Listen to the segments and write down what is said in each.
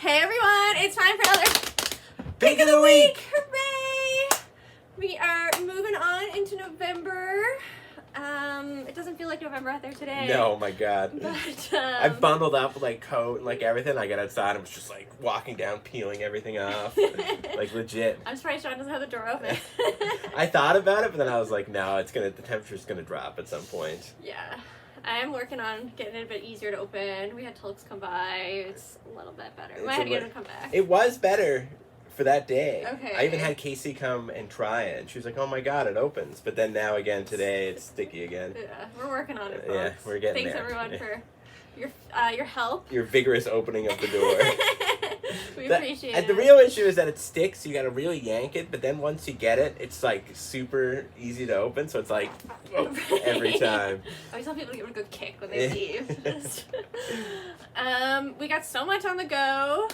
Hey everyone, it's time for another Pick of the week! Hooray! We are moving on into November. It doesn't feel like November out there today. No, my God. But, I bundled up with like coat and like everything. I got outside and was just like walking down, peeling everything off. Like legit. I'm surprised John doesn't have the door open. I thought about it, but then I was like, no, the temperature's gonna drop at some point. Yeah. I am working on getting it a bit easier to open. We had Tulks come by. It's a little bit better. I had to get him to come back. It was better for that day. Okay. I even had Casey come and try it. And she was like, oh my God, it opens. But then now again today, it's sticky again. Yeah, we're working on it, folks. Yeah, we're getting Thanks there. everyone for your help. Your vigorous opening of the door. We appreciate it. The real issue is that it sticks. You got to really yank it, but then once you get it, it's like super easy to open. So it's like every time. I always tell people to give it a good kick when they leave. We got so much on the go.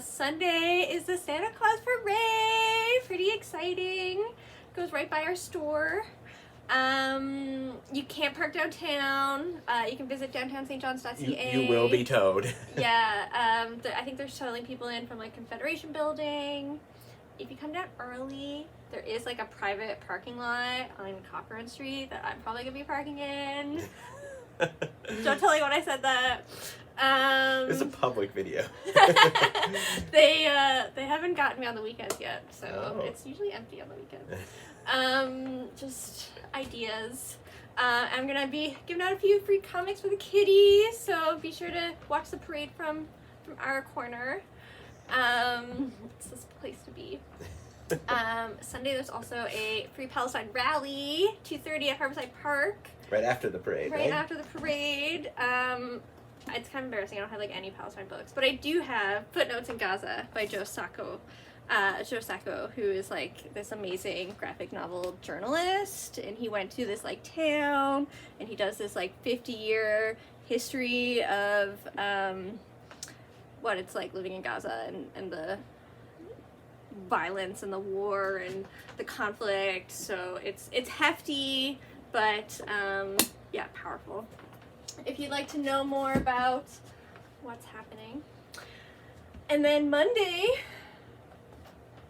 Sunday is the Santa Claus Parade. Pretty exciting. Goes right by our store. You can't park downtown. You can visit downtownstjohns.ca. You will be towed. Yeah, I think they're shuttling people in from like Confederation Building. If you come down early, there is like a private parking lot on Cochran Street that I'm probably gonna be parking in. Don't tell anyone I said that. It's a public video. They haven't gotten me on the weekends yet, so it's usually empty on the weekends. Just ideas. I'm gonna be giving out a few free comics for the kiddies, so be sure to watch the parade from our corner. It's this place to be. Sunday there's also a free Palestine rally, 2:30 at Harborside Park. Right after the parade, right? Right after the parade. It's kind of embarrassing. I don't have like any Palestine books, but I do have Footnotes in Gaza by Joe Sacco. Joe Sacco, who is like this amazing graphic novel journalist, and he went to this like town, and he does this like 50-year history of what it's like living in Gaza and the violence and the war and the conflict. So it's hefty, but yeah, powerful. If you'd like to know more about what's happening. And then Monday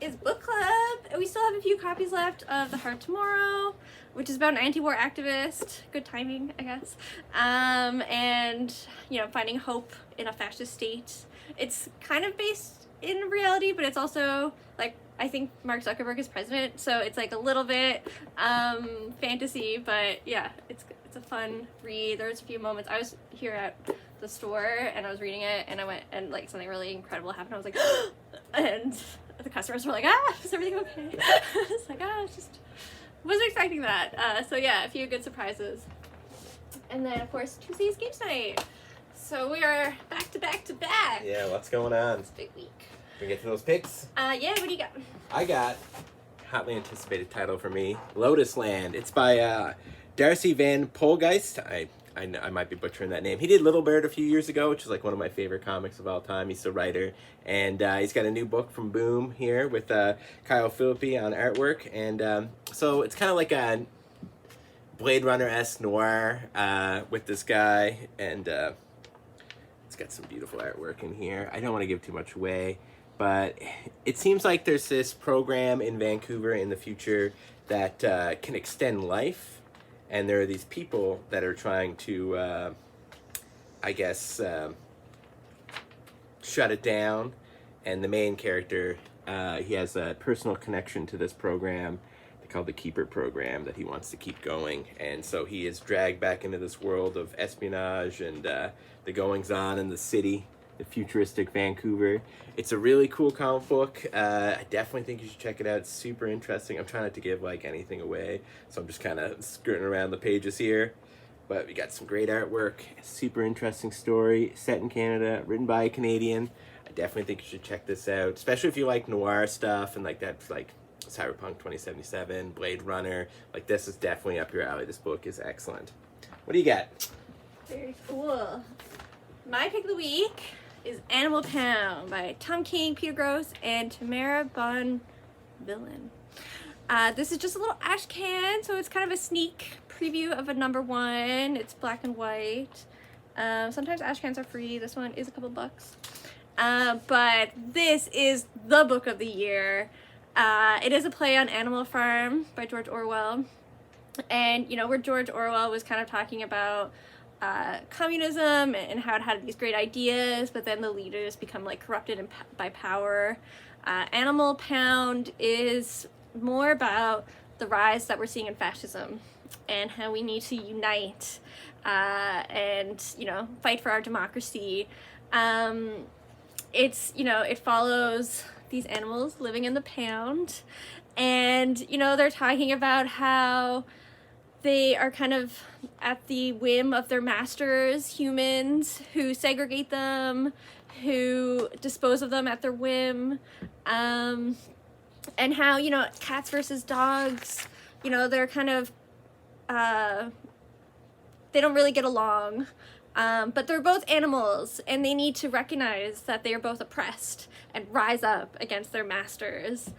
is book club. We still have a few copies left of The Heart Tomorrow, which is about an anti-war activist. Good timing, I guess. And, you know, finding hope in a fascist state. It's kind of based in reality, but it's also, like, I think Mark Zuckerberg is president, so it's, like, a little bit fantasy, but, yeah, it's a fun read. There's a few moments. I was here at the store, and I was reading it, and I went, and, like, something really incredible happened. I was like, and the customers were like, is everything okay? I was like, just wasn't expecting that. So yeah, a few good surprises. And then of course Tuesday's games night. So we are back to back to back. Yeah, what's going on? It's a big week. Can we get to those picks? Yeah, what do you got? I got hotly anticipated title for me, Lotus Land. It's by Darcy Van Polgeist. I might be butchering that name. He did Little Bird a few years ago, which is like one of my favorite comics of all time. He's a writer, and he's got a new book from Boom here with Kyle Philippi on artwork, and so it's kind of like a Blade Runner-esque noir with this guy, and it's got some beautiful artwork in here. I don't want to give too much away, but it seems like there's this program in Vancouver in the future that can extend life. And there are these people that are trying to, I guess, shut it down. And the main character, he has a personal connection to this program. They call it the Keeper Program, that he wants to keep going. And so he is dragged back into this world of espionage and the goings-on in the city, the futuristic Vancouver. It's a really cool comic book. I definitely think you should check it out. It's super interesting. I'm trying not to give like anything away, so I'm just kind of skirting around the pages here. But we got some great artwork, super interesting story, set in Canada, written by a Canadian. I definitely think you should check this out, especially if you like noir stuff and like that, like Cyberpunk 2077, Blade Runner. Like this is definitely up your alley. This book is excellent. What do you got? Very cool. My pick of the week is Animal Town by Tom King, Peter Gross, and Tamara Bonvillain. This is just a little ash can, so it's kind of a sneak preview of a #1. It's black and white. Sometimes ash cans are free. This one is a couple bucks. But this is the book of the year. It is a play on Animal Farm by George Orwell. And, you know, where George Orwell was kind of talking about communism and how it had these great ideas, but then the leaders become like corrupted by power. Animal Pound is more about the rise that we're seeing in fascism and how we need to unite and, you know, fight for our democracy. It's, you know, it follows these animals living in the pound, and, you know, they're talking about how they are kind of at the whim of their masters, humans, who segregate them, who dispose of them at their whim, and how, you know, cats versus dogs, you know, they're kind of, they don't really get along, but they're both animals, and they need to recognize that they are both oppressed and rise up against their masters.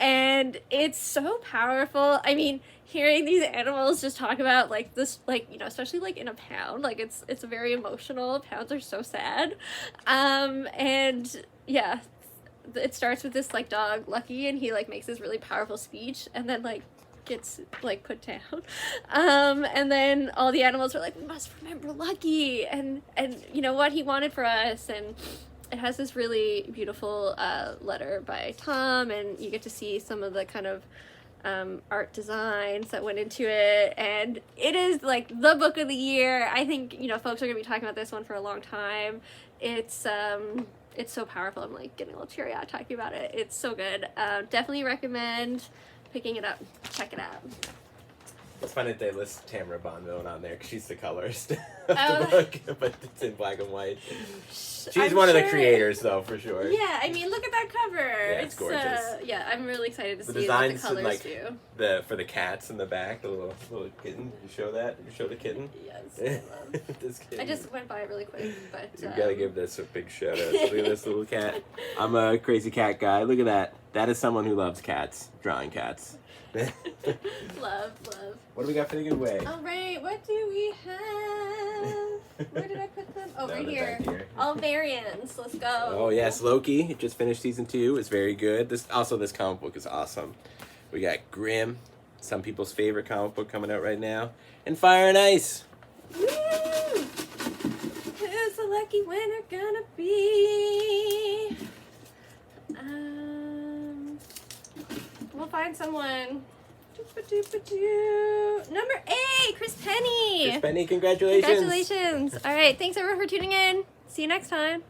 And it's so powerful. I mean, hearing these animals just talk about like this, like, you know, especially like in a pound, like it's very emotional. Pounds are so sad. And yeah, it starts with this like dog, Lucky, and he like makes this really powerful speech, and then like gets like put down. And then all the animals are like, we must remember Lucky and you know what he wanted for us. And it has this really beautiful letter by Tom, and you get to see some of the kind of art designs that went into it, and it is like the book of the year. I think, you know, folks are gonna be talking about this one for a long time. It's so powerful. I'm like getting a little teary-eyed talking about it. It's so good. Definitely recommend picking it up. Check it out. It's funny that they list Tamara Bonvillain on there because she's the colorist of the book, but it's in black and white. She's one of the creators, though, for sure. Yeah, I mean, look at that cover. Yeah, it's gorgeous. Yeah, I'm really excited to see what the designs, colors like, do. for the cats in the back, the little kitten. Did you show that? Did you show the kitten? Yes. This kitten. I just went by it really quick, but You gotta give this a big shout out. Look at this little cat. I'm a crazy cat guy. Look at that. That is someone who loves cats. Drawing cats. love. What do we got for the giveaway? All right, what do we have? Where did I put them? Oh, right here. Here. All variants. Let's go. Oh yes, Loki. It just finished season 2. It's very good. This comic book is awesome. We got Grimm, some people's favorite comic book coming out right now, and Fire and Ice. Woo! Who's the lucky winner gonna be? We'll find someone. Number 8, Chris Penny. Chris Penny, congratulations. Congratulations. All right, thanks everyone for tuning in. See you next time.